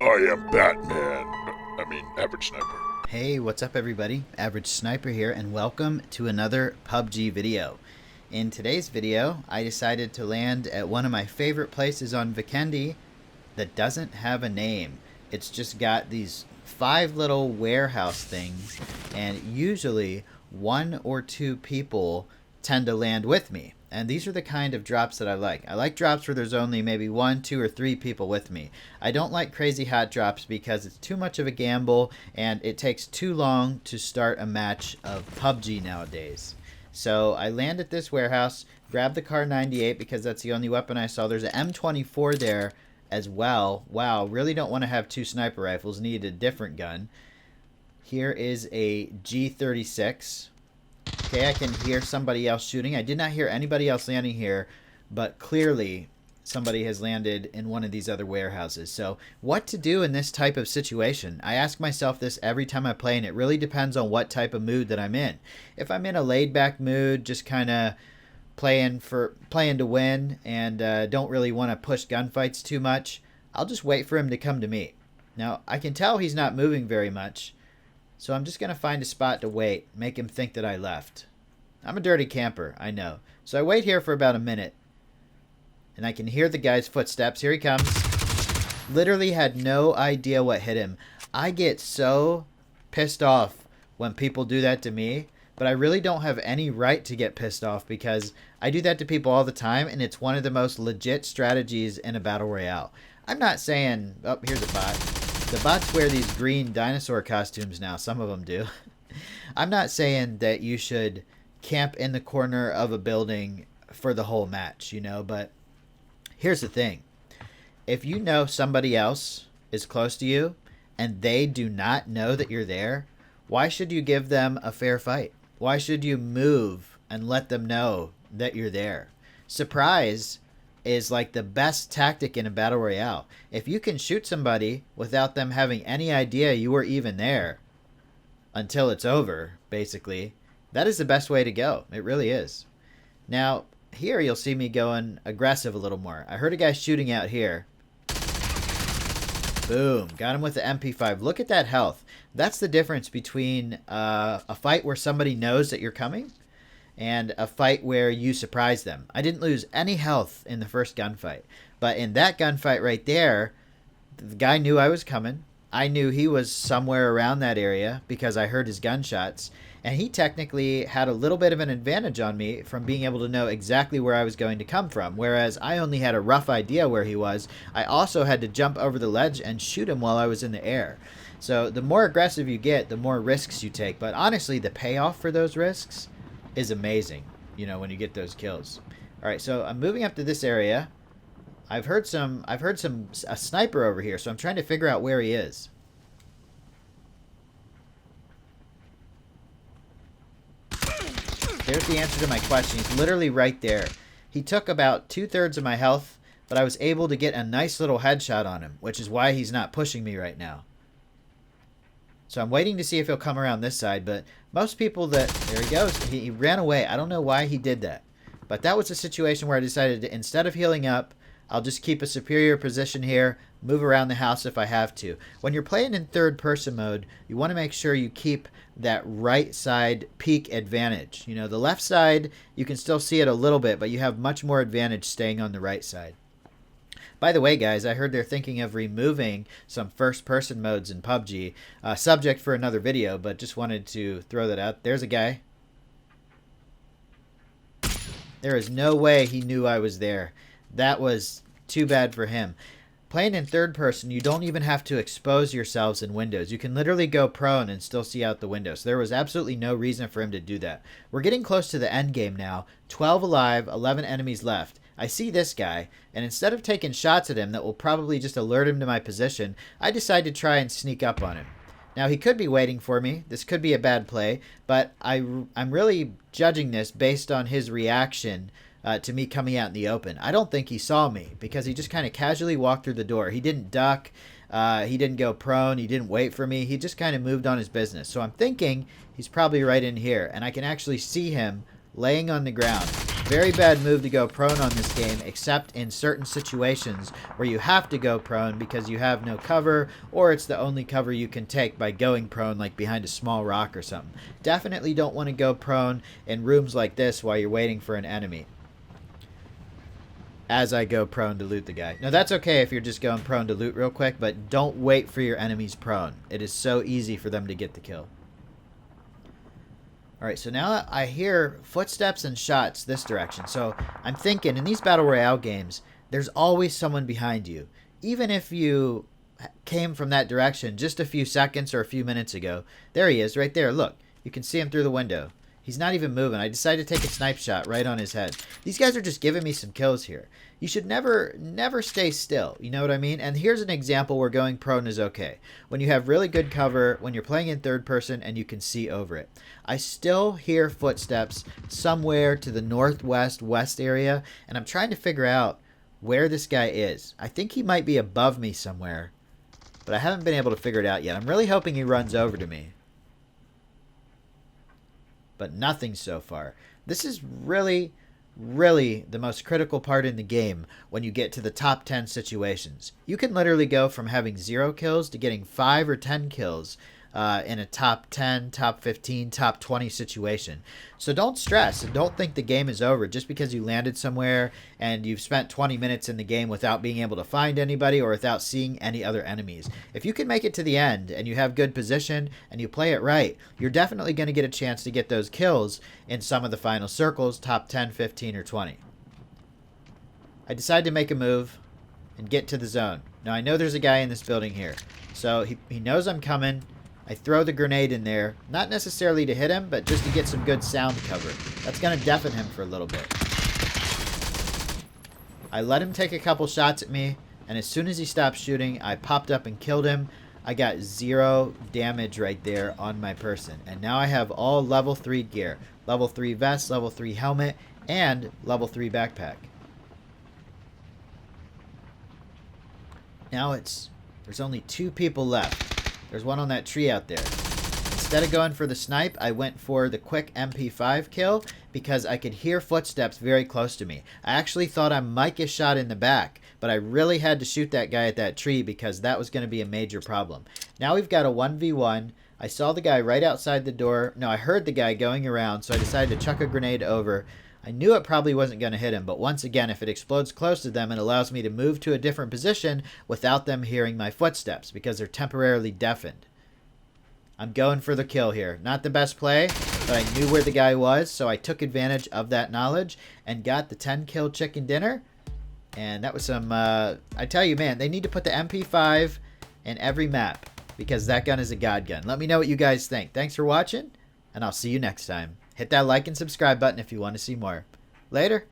I am Batman. Average Sniper. Hey, what's up everybody? Average Sniper here, and welcome to another PUBG video. In today's video, I decided to land at one of my favorite places on Vikendi that doesn't have a name. It's just got these 5 little warehouse things, and usually 1 or 2 people tend to land with me. And these are the kind of drops that I like. I like drops where there's only maybe 1, 2, or 3 people with me. I don't like crazy hot drops because it's too much of a gamble and it takes too long to start a match of PUBG nowadays. So I land at this warehouse, grab the Kar 98 because that's the only weapon I saw. There's an M24 there as well. Wow, really don't want to have 2 sniper rifles. Needed a different gun. Here is a G36. Okay, I can hear somebody else shooting. I did not hear anybody else landing here, but clearly somebody has landed in one of these other warehouses. So what to do in this type of situation? I ask myself this every time I play, and it really depends on what type of mood that I'm in. If I'm in a laid-back mood, just kind of playing to win and don't really want to push gunfights too much, I'll just wait for him to come to me. Now, I can tell he's not moving very much, so I'm just going to find a spot to wait, make him think that I left. I'm a dirty camper, I know. So I wait here for about a minute, and I can hear the guy's footsteps. Here he comes. Literally had no idea what hit him. I get so pissed off when people do that to me, but I really don't have any right to get pissed off because I do that to people all the time, and it's one of the most legit strategies in a battle royale. I'm not saying, oh, here's a bot. The bots wear these green dinosaur costumes now. Some of them do. I'm not saying that you should camp in the corner of a building for the whole match, you know, but here's the thing. If you know somebody else is close to you and they do not know that you're there, why should you give them a fair fight? Why should you move and let them know that you're there? Surprise is like the best tactic in a battle royale. If you can shoot somebody without them having any idea you were even there until it's over, basically, that is the best way to go. It really is. Now, here you'll see me going aggressive a little more. I heard a guy shooting out here. Boom. Got him with the MP5. Look at that health. That's the difference between a fight where somebody knows that you're coming and a fight where you surprise them. I didn't lose any health in the first gunfight. But in that gunfight right there, the guy knew I was coming. I knew he was somewhere around that area because I heard his gunshots. And he technically had a little bit of an advantage on me from being able to know exactly where I was going to come from. Whereas I only had a rough idea where he was. I also had to jump over the ledge and shoot him while I was in the air. So the more aggressive you get, the more risks you take. But honestly, the payoff for those risks is amazing, you know, when you get those kills. All right, so I'm moving up to this area. I've heard a sniper over here, so I'm trying to figure out where he is. There's the answer to my question. He's literally right there. He took about 2/3 of my health, but I was able to get a nice little headshot on him, which is why he's not pushing me right now. So I'm waiting to see if he'll come around this side, but most people that... There he goes. He ran away. I don't know why he did that. But that was a situation where I decided to, instead of healing up, I'll just keep a superior position here, move around the house if I have to. When you're playing in third-person mode, you want to make sure you keep that right side peak advantage. You know, the left side, you can still see it a little bit, but you have much more advantage staying on the right side. By the way, guys, I heard they're thinking of removing some first-person modes in PUBG. Subject for another video, but just wanted to throw that out. There's a guy. There is no way he knew I was there. That was too bad for him. Playing in third person, you don't even have to expose yourselves in windows. You can literally go prone and still see out the window. So there was absolutely no reason for him to do that. We're getting close to the end game now. 12 alive, 11 enemies left. I see this guy, and instead of taking shots at him that will probably just alert him to my position, I decide to try and sneak up on him. Now, he could be waiting for me. This could be a bad play, but I'm really judging this based on his reaction to me coming out in the open. I don't think he saw me because he just kind of casually walked through the door. He didn't duck. He didn't go prone. He didn't wait for me. He just kind of moved on his business. So I'm thinking he's probably right in here, and I can actually see him laying on the ground. Very bad move to go prone on this game, except in certain situations where you have to go prone because you have no cover, or it's the only cover you can take by going prone, like behind a small rock or something. Definitely don't want to go prone in rooms like this while you're waiting for an enemy. As I go prone to loot the guy. Now that's okay if you're just going prone to loot real quick, but don't wait for your enemies prone. It is so easy for them to get the kill. Alright, so now I hear footsteps and shots this direction. So I'm thinking, in these Battle Royale games, there's always someone behind you. Even if you came from that direction just a few seconds or a few minutes ago. There he is, right there. Look, you can see him through the window. He's not even moving. I decided to take a snipe shot right on his head. These guys are just giving me some kills here. You should never stay still. You know what I mean? And here's an example where going prone is okay. When you have really good cover, when you're playing in third person and you can see over it. I still hear footsteps somewhere to the northwest, west area. And I'm trying to figure out where this guy is. I think he might be above me somewhere. But I haven't been able to figure it out yet. I'm really hoping he runs over to me. But nothing so far. This is really the most critical part in the game when you get to the top 10 situations. You can literally go from having 0 kills to getting 5 or 10 kills in a top 10, top 15, top 20 situation. So don't stress and don't think the game is over just because you landed somewhere and you've spent 20 minutes in the game without being able to find anybody or without seeing any other enemies. If you can make it to the end and you have good position and you play it right, you're definitely going to get a chance to get those kills in some of the final circles, top 10, 15, or 20. I decided to make a move and get to the zone. Now I know there's a guy in this building here. So he knows I'm coming. I throw the grenade in there, not necessarily to hit him, but just to get some good sound cover. That's going to deafen him for a little bit. I let him take a couple shots at me, and as soon as he stopped shooting, I popped up and killed him. I got 0 damage right there on my person. And now I have all level 3 gear. Level 3 vest, level 3 helmet, and level 3 backpack. Now there's only 2 people left. There's one on that tree out there. Instead of going for the snipe, I went for the quick MP5 kill because I could hear footsteps very close to me. I actually thought I might get shot in the back, but I really had to shoot that guy at that tree because that was going to be a major problem. Now we've got a 1v1. I saw the guy right outside the door. No, I heard the guy going around, so I decided to chuck a grenade over. I knew it probably wasn't going to hit him, but once again, if it explodes close to them, it allows me to move to a different position without them hearing my footsteps because they're temporarily deafened. I'm going for the kill here. Not the best play, but I knew where the guy was, so I took advantage of that knowledge and got the 10 kill chicken dinner. And that was some, I tell you, man, they need to put the MP5 in every map because that gun is a god gun. Let me know what you guys think. Thanks for watching, and I'll see you next time. Hit that like and subscribe button if you want to see more. Later.